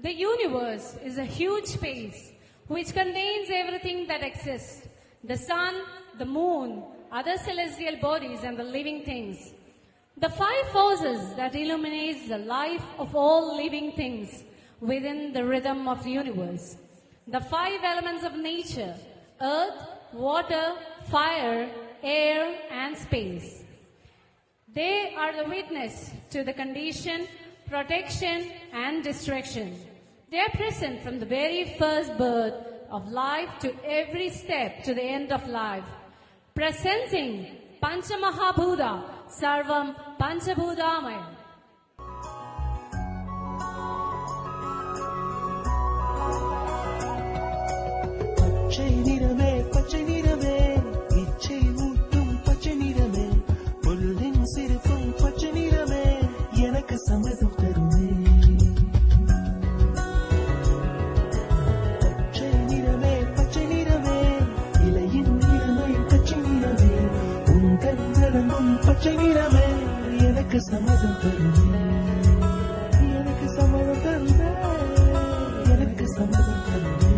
The universe is a huge space which contains everything that exists: the sun, the moon, other celestial bodies, and the living things. The five forces that illuminate the life of all living things within the rhythm of the universe. The five elements of nature: earth, water, fire, air, and space. They are the witness to the condition, protection, and destruction. They are present from the very first birth of life to every step to the end of life, presenting Panchamahabhuta, Sarvam Panchabhudamaya. பச்சை நிறமே பச்சை நிறமே இச்சை ஊட்டும் பச்சை நிறமே புல்லின் சிரிப்பும் பச்சை நிறமே எனக்கு சம்மதம் தருமே பச்சை நிறமே பச்சை நிறமே இலையின் நிறமை பச்சை நிறமே உங்கள் நடமும் பச்சை நிறமே எனக்கு சம்மதம் தருமே எனக்கு சம்மதம் தருமே எனக்கு சம்மதம் தருமே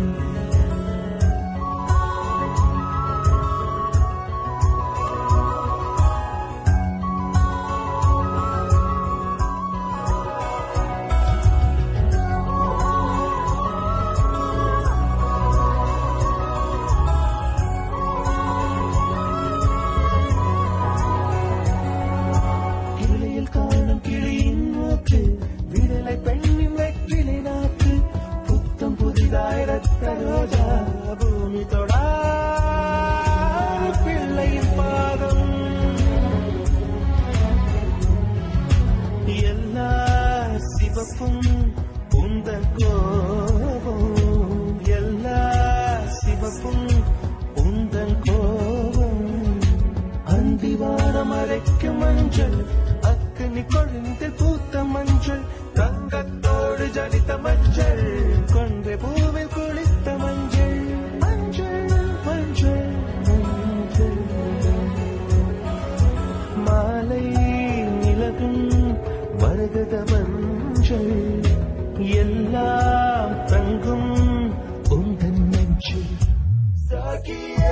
மஞ்சள் அக்கனி கொழுந்து பூத்த மஞ்சள் தங்கத்தோடு ஜனித்த மஞ்சள் கொன்றை பூவில் குளித்த மஞ்சள் மஞ்சள் மஞ்சள் மஞ்சள் மாலை நிலவும் மரகத மஞ்சள் எல்லாம் தங்கும் உந்தன் நெஞ்சில் சாகியே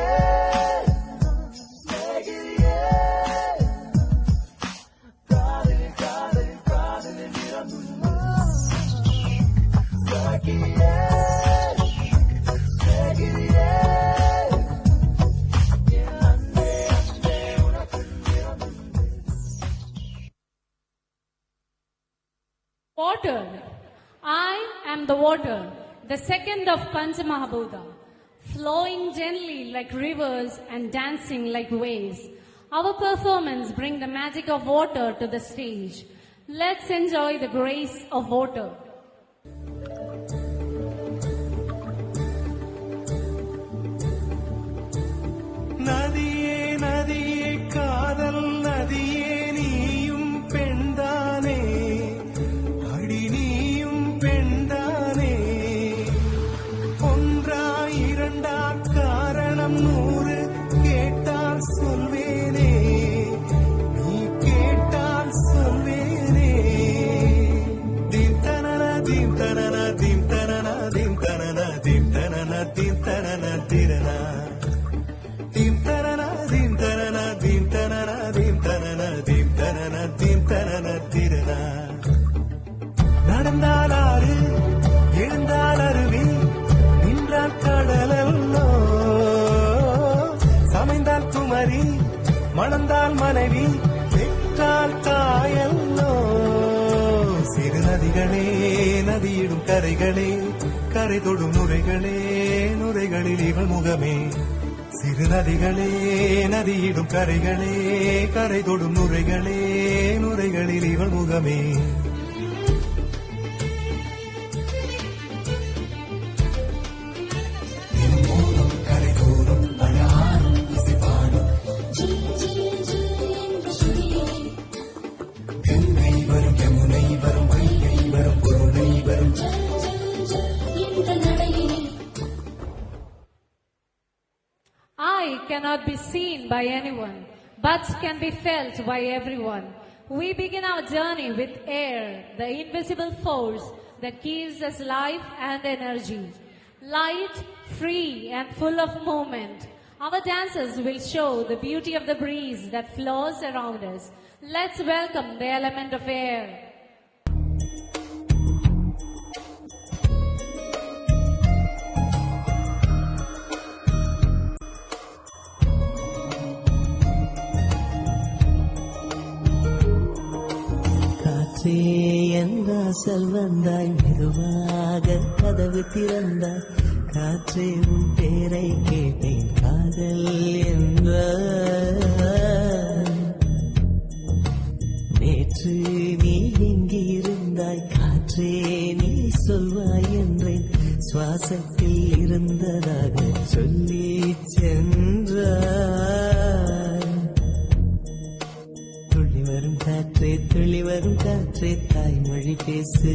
Water. I am the water, the second of Panchamahabhuta, flowing gently like rivers and dancing like waves. Our performance brings the magic of water to the stage. Let's enjoy the grace of water. நதியே நதியே காதல் நதியே நீயும் பெண்தானே அடி நீயும் பெண்தானே ஒன்றா இரண்டா காரணம் 100 கேட்டால் சொல்வேனே நீ கேட்டால் சொல்வேனே தீம் தனன தீம் தனன தீம் தனன தீம் தனன தீம் தனன தீம் தனன திரனா தீம் தனன தீம் தனன தீம் தனன தீம் தனன தீம் தனன தீம் தனன திரனா நடந்தால் ஆறு எழுந்தால் அருவி நின்றால் கடலல்லோ சமைந்தால் குமரி மணந்தால் மனைவி பெற்றால் தாயல்லோ சிறு நதிகளே நதியிடும் கரைகளே கரை தொடும் நுரைகளே நுரைகளில் இவள் முகமே சிறு நதிகளே நதியிடும் கரைகளே கரை தொடும் நுரைகளே நுரைகளில் இவள் முகமே I cannot be seen by anyone, but can be felt by everyone. We begin our journey with air, the invisible force that gives us life and energy. Light, free and full of movement. Our dances will show the beauty of the breeze that flows around us. Let's welcome the element of air. காற்றே என் வாசல் வந்தாய், மெதுவாக கதவு திறந்தாய். காற்றே உன் பேரை கேட்டேன், காதல் என்ற. நேற்று நீ எங்கிருந்தாய், காற்றே நீ சொல்வாய் என்றேன். சுவாசத்தில் இருந்ததாக சொல்லி சென்றாய். துள்ளி வரும் காற்றே, துள்ளி வரும் காற்றே, தாய்மொழி பேசு.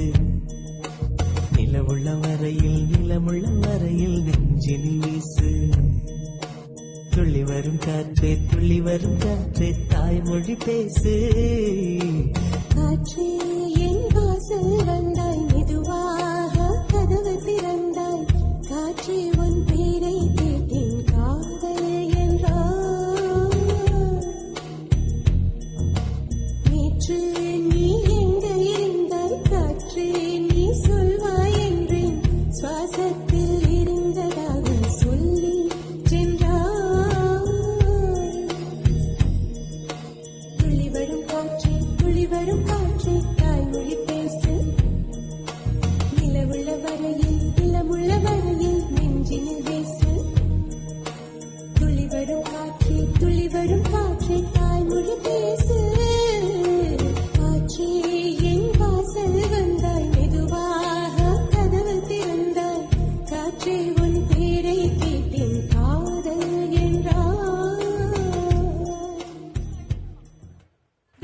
நிலவுள்ள வரையில், நிலமுள்ள வரையில் நெஞ்சினில் வீசு. துள்ளி வரும் காற்றே, துள்ளி வரும் காற்றே, தாய்மொழி பேசு. காற்றே என் வாசல் வந்தாய், மெதுவாக கதவு திறந்தாய். காற்றே உன் பேரை கேட்டேன், காதல் என்றாய். நேற்று நீ எங்க இருந்தாய், காற்றே நீ சொல்வாய் என்றேன். சுவாசத்தில் இருந்ததாக சொல்லி சென்றாய். துள்ளி வரும் காற்றே, துள்ளி வரும் காற்றே, தாய்மொழி பேசு. நிலவுள்ள வரையில், நிலமுள்ள வரையில் நெஞ்சினில் வீசு. துள்ளி வரும் காற்றே, துள்ளி வரும் காற்றே, தாய்மொழி பேசு. காற்றே என் வாசல் வந்தாய், மெதுவாக கதவு திறந்தாய். காற்றே உன் பேரை கேட்டேன், காதல் என்றாய்.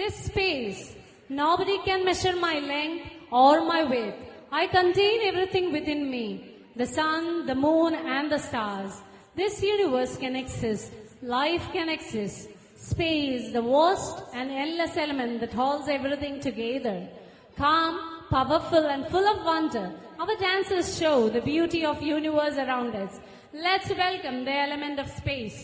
This space, nobody can measure my length or my width. I contain everything within me, the sun, the moon and the stars. This universe can exist, life can exist. Space, the vast and endless element that holds everything together. Calm, powerful and full of wonder, our dances show the beauty of universe around us. Let's welcome the element of space.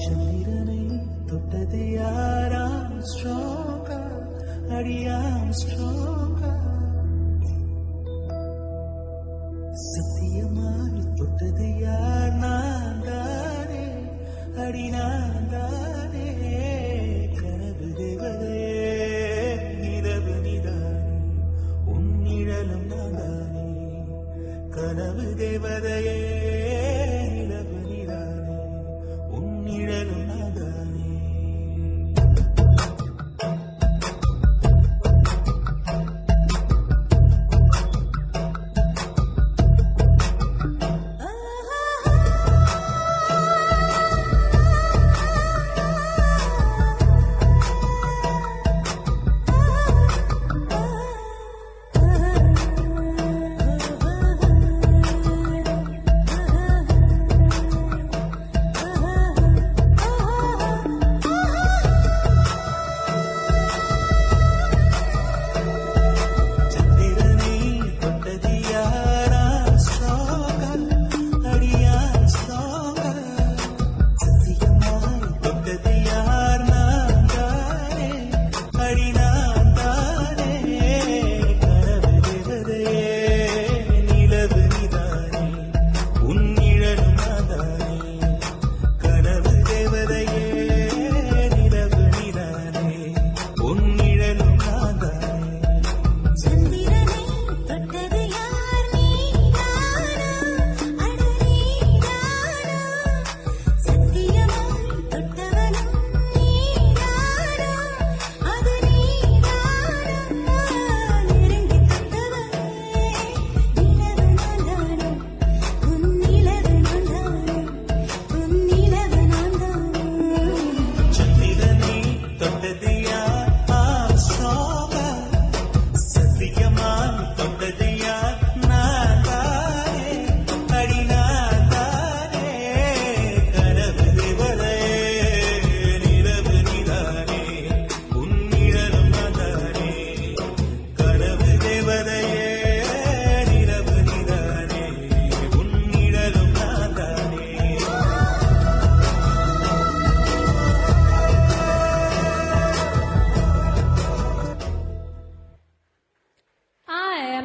சந்திரனை தொட்டது யாரா ஸ்ட்ராங்கா, அடியாம் ஸ்ட்ராங்கா. சத்தியமாய் தொட்டது யார், நான் தானே, அடி நான் தானே. கனவு தேவதே, நிலவு நிதானே, உன் நிழலும் நான் தானே. கனவு தேவதையே, நிலவு நிதானே, உன் நிழலும் நான் தானே.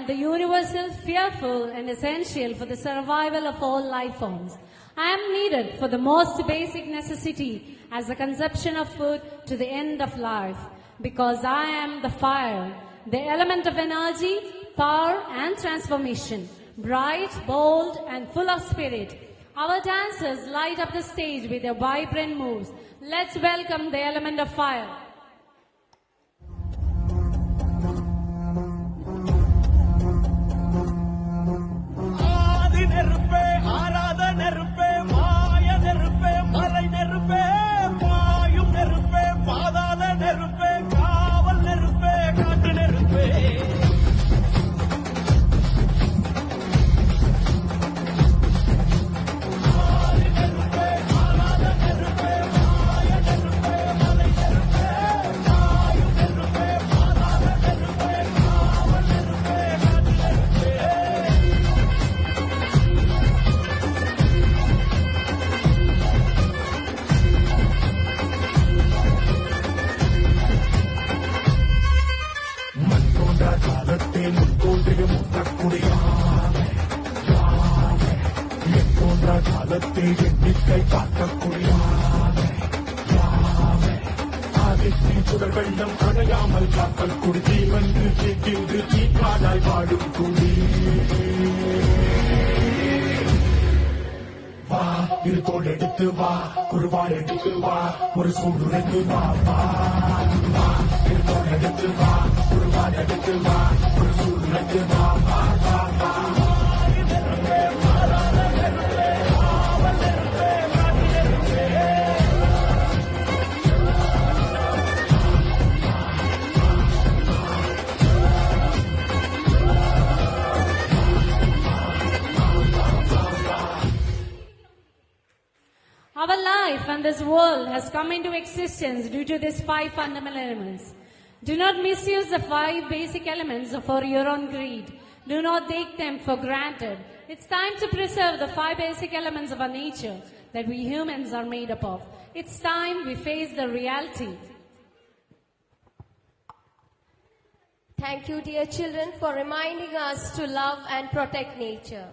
am the universal, fearful, and essential for the survival of all life forms. I am needed for the most basic necessity as the consumption of food to the end of life. Because I am the fire, the element of energy, power, and transformation, bright, bold, and full of spirit. Our dancers light up the stage with their vibrant moves. Let's welcome the element of fire. ஆதி நெருப்பே ஆராத நெருப்பே மாய நெருப்பே மலை நெருப்பே பாயும் நெருப்பே பாதாள நெருப்பே காவல் நெருப்பே காட்டு நெருப்பே காலத்தே முத்தோன்றிய முத்தக்குடியாமே எத்தோன்ற காலத்தே எண்ணிக்கை காக்கக்கூடியாமே ஆதித்தி சுடர் வெள்ளம் அடையாமல் காக்கல் குடி தீவன்று தீக்கின்று தீக்காடாய் வாடும் குடி வா இரு தோள் எடுத்து வா குருவாள் எடுத்து வா ஒரு சூடுரைத்து வா வா வா இரு தோள் எடுத்து வா குருவாள் எடுத்து வா ஒரு சூடுரைத்து வா வா வா வா Our life and this world has come into existence due to these 5 fundamental elements. Do not misuse the 5 basic elements for your own greed. Do not take them for granted. It's time to preserve the 5 basic elements of our nature that we humans are made up of. It's time we face the reality. Thank you, dear children, for reminding us to love and protect nature.